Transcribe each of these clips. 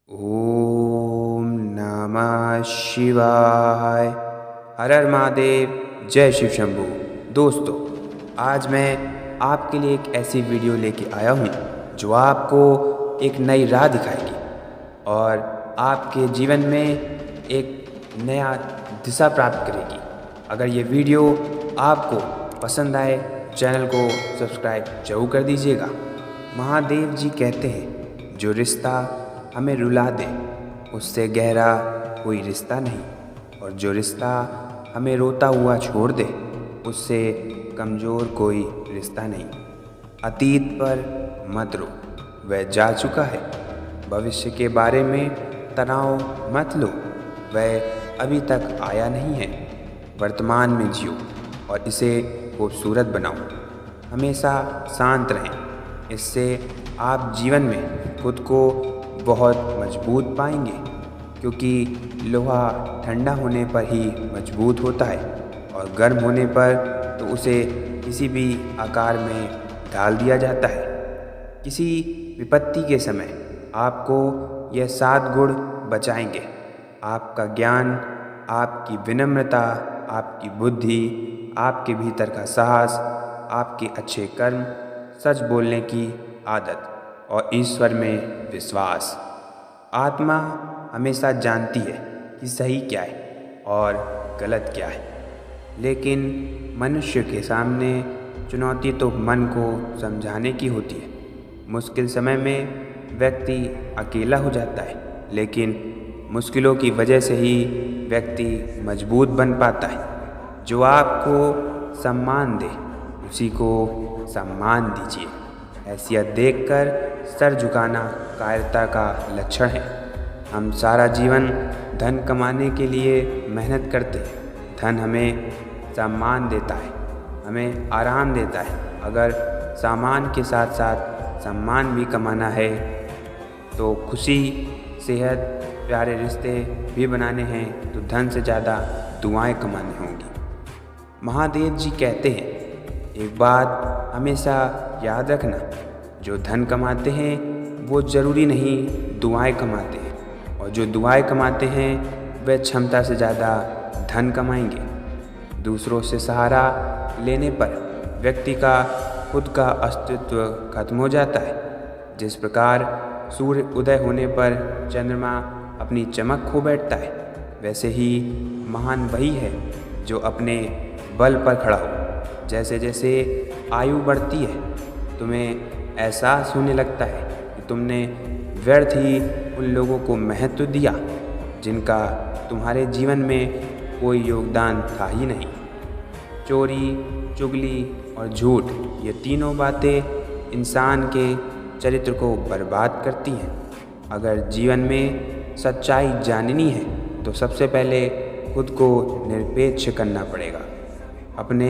ओम नमः शिवाय। हर हर महादेव। जय शिव शंभू। दोस्तों, आज मैं आपके लिए एक ऐसी वीडियो लेके आया हूँ जो आपको एक नई राह दिखाएगी और आपके जीवन में एक नया दिशा प्राप्त करेगी। अगर ये वीडियो आपको पसंद आए, चैनल को सब्सक्राइब जरूर कर दीजिएगा। महादेव जी कहते हैं, जो रिश्ता हमें रुला दे उससे गहरा कोई रिश्ता नहीं, और जो रिश्ता हमें रोता हुआ छोड़ दे उससे कमज़ोर कोई रिश्ता नहीं। अतीत पर मत रो, वह जा चुका है। भविष्य के बारे में तनाव मत लो, वह अभी तक आया नहीं है। वर्तमान में जियो और इसे खूबसूरत बनाओ। हमेशा शांत रहें, इससे आप जीवन में खुद को बहुत मजबूत पाएंगे, क्योंकि लोहा ठंडा होने पर ही मजबूत होता है और गर्म होने पर तो उसे किसी भी आकार में ढाल दिया जाता है। किसी विपत्ति के समय आपको यह 7 गुण बचाएंगे: आपका ज्ञान, आपकी विनम्रता, आपकी बुद्धि, आपके भीतर का साहस, आपके अच्छे कर्म, सच बोलने की आदत और ईश्वर में विश्वास। आत्मा हमेशा जानती है कि सही क्या है और गलत क्या है, लेकिन मनुष्य के सामने चुनौती तो मन को समझाने की होती है। मुश्किल समय में व्यक्ति अकेला हो जाता है, लेकिन मुश्किलों की वजह से ही व्यक्ति मजबूत बन पाता है। जो आपको सम्मान दे उसी को सम्मान दीजिए। हैसियत देखकर सर झुकाना कायरता का लक्षण है। हम सारा जीवन धन कमाने के लिए मेहनत करते हैं। धन हमें सम्मान देता है, हमें आराम देता है। अगर सामान के साथ साथ सम्मान भी कमाना है तो खुशी, सेहत, प्यारे रिश्ते भी बनाने हैं तो धन से ज़्यादा दुआएं कमानी होंगी। महादेव जी कहते हैं, एक बात हमेशा याद रखना, जो धन कमाते हैं वो ज़रूरी नहीं दुआएं कमाते हैं, और जो दुआएं कमाते हैं वे क्षमता से ज़्यादा धन कमाएंगे। दूसरों से सहारा लेने पर व्यक्ति का खुद का अस्तित्व खत्म हो जाता है। जिस प्रकार सूर्य उदय होने पर चंद्रमा अपनी चमक खो बैठता है, वैसे ही महान वही है जो अपने बल पर खड़ा हो। जैसे जैसे आयु बढ़ती है, तुम्हें एहसास होने लगता है कि तुमने व्यर्थ ही उन लोगों को महत्व दिया जिनका तुम्हारे जीवन में कोई योगदान था ही नहीं। चोरी, चुगली और झूठ, ये तीनों बातें इंसान के चरित्र को बर्बाद करती हैं। अगर जीवन में सच्चाई जाननी है तो सबसे पहले खुद को निरपेक्ष करना पड़ेगा। अपने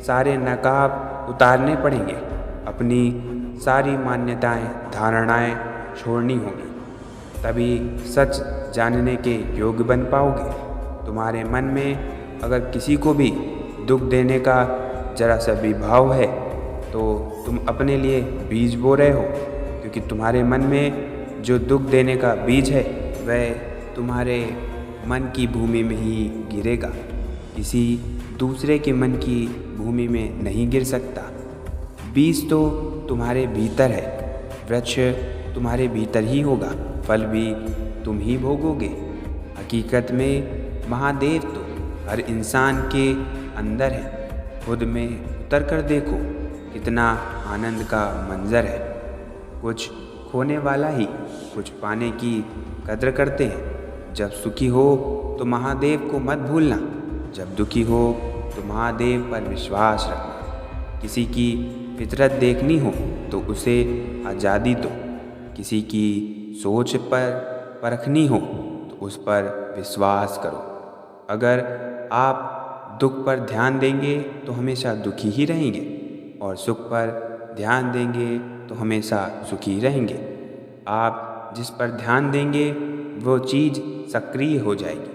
सारे नकाब उतारने पड़ेंगे। अपनी सारी मान्यताएं, धारणाएं छोड़नी होगी, तभी सच जानने के योग्य बन पाओगे। तुम्हारे मन में अगर किसी को भी दुख देने का जरा सा भी भाव है तो तुम अपने लिए बीज बो रहे हो, क्योंकि तुम्हारे मन में जो दुख देने का बीज है वह तुम्हारे मन की भूमि में ही गिरेगा, किसी दूसरे के मन की भूमि में नहीं गिर सकता। बीज तो तुम्हारे भीतर है, वृक्ष तुम्हारे भीतर ही होगा, फल भी तुम ही भोगोगे। हकीकत में महादेव तो हर इंसान के अंदर है। खुद में उतर कर देखो, कितना आनंद का मंजर है। कुछ खोने वाला ही कुछ पाने की कद्र करते हैं। जब सुखी हो तो महादेव को मत भूलना, जब दुखी हो तो महादेव पर विश्वास रखना। किसी की फितरत देखनी हो तो उसे आज़ादी दो, किसी की सोच पर परखनी हो तो उस पर विश्वास करो। अगर आप दुख पर ध्यान देंगे तो हमेशा दुखी ही रहेंगे, और सुख पर ध्यान देंगे तो हमेशा सुखी रहेंगे। आप जिस पर ध्यान देंगे वो चीज़ सक्रिय हो जाएगी,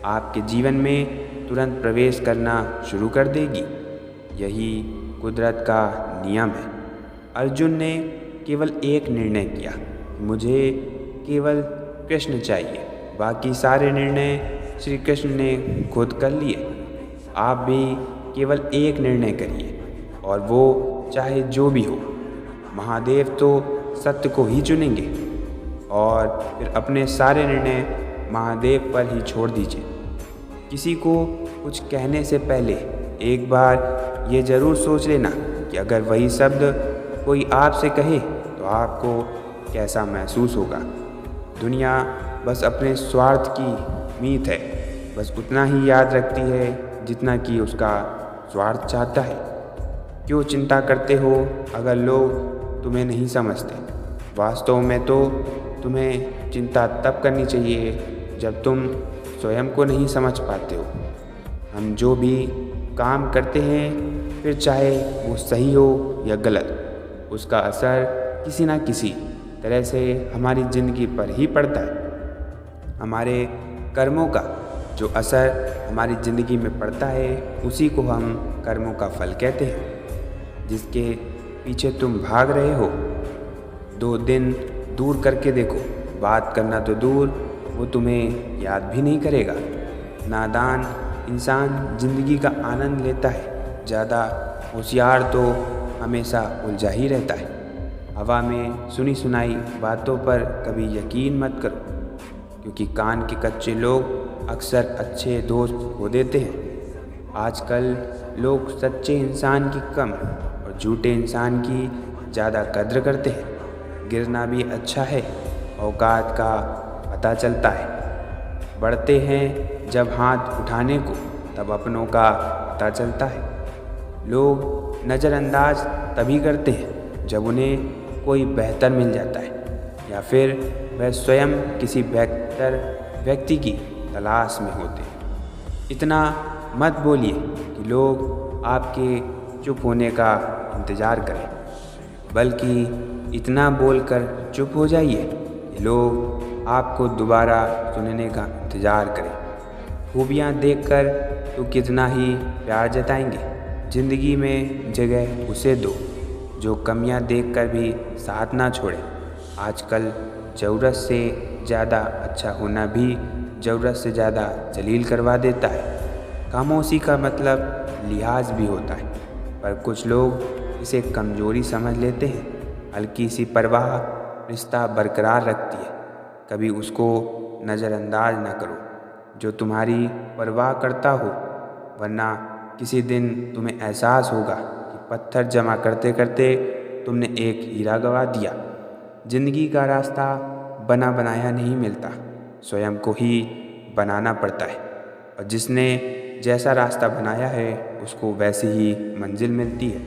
आपके जीवन में तुरंत प्रवेश करना शुरू कर देगी। यही कुदरत का नियम है। अर्जुन ने केवल एक निर्णय किया, मुझे केवल कृष्ण चाहिए, बाकी सारे निर्णय श्री कृष्ण ने खुद कर लिए। आप भी केवल एक निर्णय करिए, और वो चाहे जो भी हो। महादेव तो सत्य को ही चुनेंगे, और फिर अपने सारे निर्णय महादेव पर ही छोड़ दीजिए। किसी को कुछ कहने से पहले एक बार ये ज़रूर सोच लेना कि अगर वही शब्द कोई आपसे कहे तो आपको कैसा महसूस होगा। दुनिया बस अपने स्वार्थ की मीत है, बस उतना ही याद रखती है जितना कि उसका स्वार्थ चाहता है। क्यों चिंता करते हो अगर लोग तुम्हें नहीं समझते? वास्तव में तो तुम्हें चिंता तब करनी चाहिए जब तुम स्वयं को नहीं समझ पाते हो। हम जो भी काम करते हैं, फिर चाहे वो सही हो या गलत, उसका असर किसी ना किसी तरह से हमारी ज़िंदगी पर ही पड़ता है। हमारे कर्मों का जो असर हमारी ज़िंदगी में पड़ता है, उसी को हम कर्मों का फल कहते हैं। जिसके पीछे तुम भाग रहे हो, 2 दिन दूर करके देखो, बात करना तो दूर, वो तुम्हें याद भी नहीं करेगा। नादान इंसान ज़िंदगी का आनंद लेता है, ज़्यादा होशियार तो हमेशा उलझा ही रहता है। हवा में सुनी सुनाई बातों पर कभी यकीन मत करो, क्योंकि कान के कच्चे लोग अक्सर अच्छे दोस्त खो देते हैं। आजकल लोग सच्चे इंसान की कम और झूठे इंसान की ज़्यादा कद्र करते हैं। गिरना भी अच्छा है, औकात का पता चलता है। बढ़ते हैं जब हाथ उठाने को, तब अपनों का पता चलता है। लोग नज़रअंदाज तभी करते हैं जब उन्हें कोई बेहतर मिल जाता है, या फिर वह स्वयं किसी बेहतर व्यक्ति की तलाश में होते हैं। इतना मत बोलिए कि लोग आपके चुप होने का इंतज़ार करें, बल्कि इतना बोलकर चुप हो जाइए कि लोग आपको दोबारा सुनने का इंतज़ार करें। खूबियाँ देखकर तो कितना ही प्यार जताएंगे। ज़िंदगी में जगह उसे दो जो कमियां देखकर भी साथ ना छोड़े। आजकल ज़रूरत से ज़्यादा अच्छा होना भी ज़रूरत से ज़्यादा जलील करवा देता है। खामोशी का मतलब लिहाज भी होता है, पर कुछ लोग इसे कमज़ोरी समझ लेते हैं। हल्की सी परवाह रिश्ता बरकरार रखती है। कभी उसको नज़रअंदाज ना करो जो तुम्हारी परवाह करता हो, वरना किसी दिन तुम्हें एहसास होगा कि पत्थर जमा करते करते तुमने एक हीरा गंवा दिया। जिंदगी का रास्ता बना बनाया नहीं मिलता, स्वयं को ही बनाना पड़ता है, और जिसने जैसा रास्ता बनाया है उसको वैसी ही मंजिल मिलती है।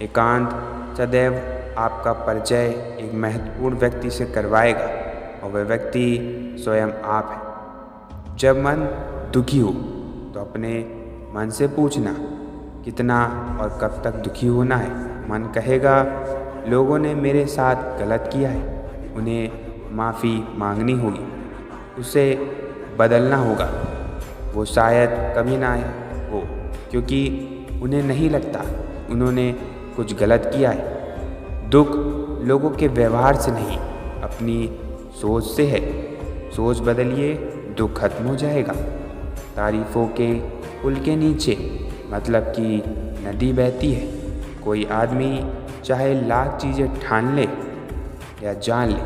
एकांत सदैव आपका परिचय एक महत्वपूर्ण व्यक्ति से करवाएगा, और वह व्यक्ति स्वयं आप है। जब मन दुखी हो तो अपने मन से पूछना कितना और कब तक दुखी होना है। मन कहेगा लोगों ने मेरे साथ गलत किया है, उन्हें माफ़ी मांगनी होगी, उसे बदलना होगा। वो शायद कभी ना हो, क्योंकि उन्हें नहीं लगता उन्होंने कुछ गलत किया है। दुख लोगों के व्यवहार से नहीं, अपनी सोच से है। सोच बदलिए, दुख खत्म हो जाएगा। तारीफ़ों के पुल के नीचे मतलब की नदी बहती है। कोई आदमी चाहे लाख चीज़ें ठान ले या जान ले,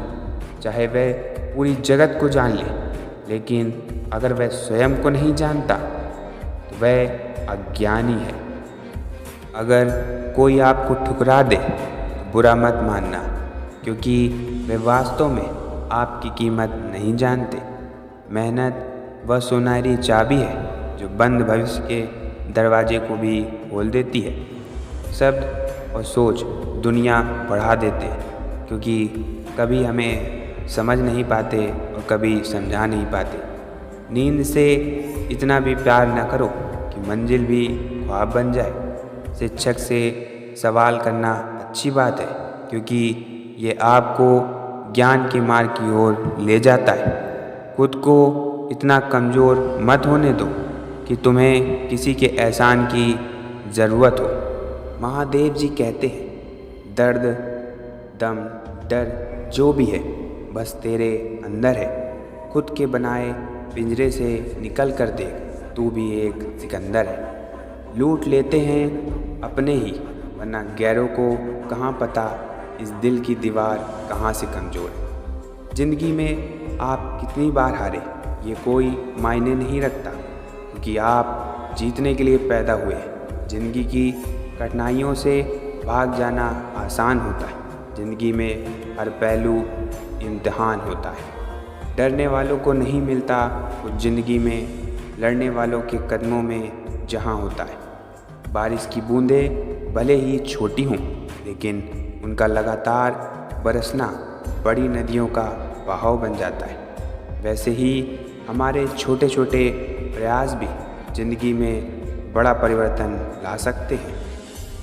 चाहे वह पूरी जगत को जान ले, लेकिन अगर वह स्वयं को नहीं जानता तो वह अज्ञानी है। अगर कोई आपको ठुकरा दे तो बुरा मत मानना, क्योंकि वे वास्तव में आपकी कीमत नहीं जानते। मेहनत वह सुनहरी चाबी है जो बंद भविष्य के दरवाजे को भी खोल देती है। शब्द और सोच दुनिया बढ़ा देते हैं, क्योंकि कभी हमें समझ नहीं पाते और कभी समझा नहीं पाते। नींद से इतना भी प्यार न करो कि मंजिल भी ख्वाब बन जाए। शिक्षक से सवाल करना अच्छी बात है, क्योंकि ये आपको ज्ञान के मार्ग की ओर ले जाता है। खुद को इतना कमज़ोर मत होने दो कि तुम्हें किसी के एहसान की ज़रूरत हो। महादेव जी कहते हैं, दर्द, दम, डर जो भी है बस तेरे अंदर है। खुद के बनाए पिंजरे से निकल कर देख, तू भी एक सिकंदर है। लूट लेते हैं अपने ही, वरना गैरों को कहाँ पता इस दिल की दीवार कहाँ से कमज़ोर है। ज़िंदगी में आप कितनी बार हारे ये कोई मायने नहीं रखता, क्योंकि आप जीतने के लिए पैदा हुए हैं। ज़िंदगी की कठिनाइयों से भाग जाना आसान होता है। ज़िंदगी में हर पहलू इम्तिहान होता है। डरने वालों को नहीं मिलता कुछ ज़िंदगी में, लड़ने वालों के कदमों में जहां होता है। बारिश की बूंदें भले ही छोटी हों, लेकिन उनका लगातार बरसना बड़ी नदियों का बहाव बन जाता है। वैसे ही हमारे छोटे छोटे प्रयास भी ज़िंदगी में बड़ा परिवर्तन ला सकते हैं।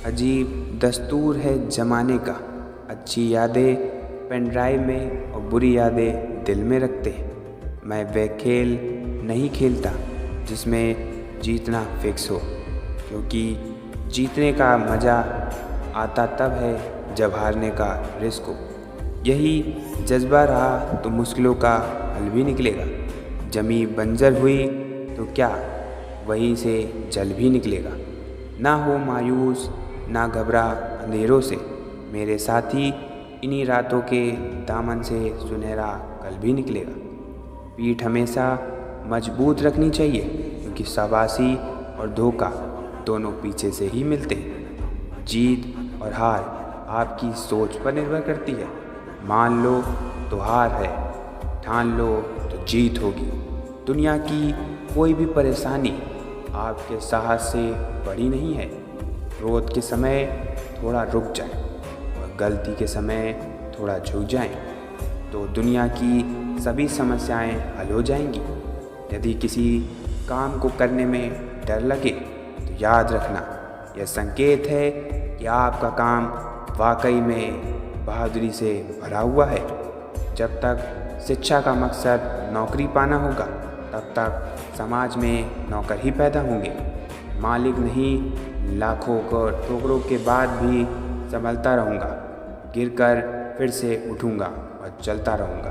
अजीब दस्तूर है ज़माने का, अच्छी यादें पेन ड्राइव में और बुरी यादें दिल में रखते हैं। मैं वह खेल नहीं खेलता जिसमें जीतना फिक्स हो, क्योंकि जीतने का मज़ा आता तब है जब हारने का रिस्क हो। यही जज्बा रहा तो मुश्किलों का हल भी निकलेगा। जमी बंजर हुई तो क्या वहीं से जल भी निकलेगा। ना हो मायूस ना घबरा अंधेरों से, मेरे साथी इन्हीं रातों के दामन से सुनहरा कल भी निकलेगा। पीठ हमेशा मजबूत रखनी चाहिए, क्योंकि शाबाशी और धोखा दोनों पीछे से ही मिलते हैं। जीत और हार आपकी सोच पर निर्भर करती है। मान लो तो हार है, ठान लो तो जीत होगी। दुनिया की कोई भी परेशानी आपके साहस से बड़ी नहीं है। क्रोध के समय थोड़ा रुक जाएं और गलती के समय थोड़ा झुक जाएं, तो दुनिया की सभी समस्याएं हल हो जाएंगी। यदि किसी काम को करने में डर लगे तो याद रखना, यह संकेत है कि आपका काम वाकई में बहादुरी से भरा हुआ है। जब तक शिक्षा का मकसद नौकरी पाना होगा, तब तक समाज में नौकर ही पैदा होंगे। मालिक नहीं, लाखों ठोकरों के बाद भी संभलता रहूँगा। गिरकर फिर से उठूँगा और चलता रहूँगा।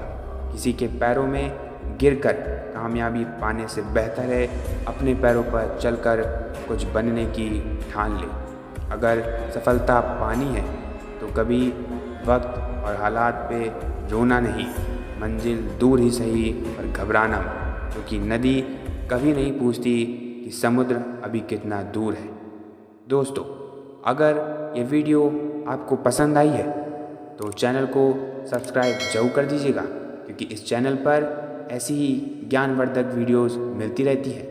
किसी के पैरों में गिरकर कामयाबी पाने से बेहतर है अपने पैरों पर चलकर कुछ बनने की ठान ले। अगर सफलता पानी है तो कभी वक्त और हालात पे रोना नहीं, मंजिल दूर ही सही पर घबराना मत, क्योंकि नदी कभी नहीं पूछती कि समुद्र अभी कितना दूर है। दोस्तों, अगर ये वीडियो आपको पसंद आई है तो चैनल को सब्सक्राइब जरूर कर दीजिएगा, क्योंकि इस चैनल पर ऐसी ही ज्ञानवर्धक वीडियोस मिलती रहती है।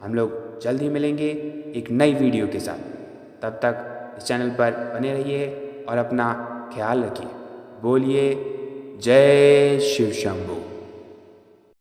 हम लोग जल्द ही मिलेंगे एक नई वीडियो के साथ। तब तक इस चैनल पर बने रहिए और अपना ख्याल रखिए। बोलिए जय शिव शंभू।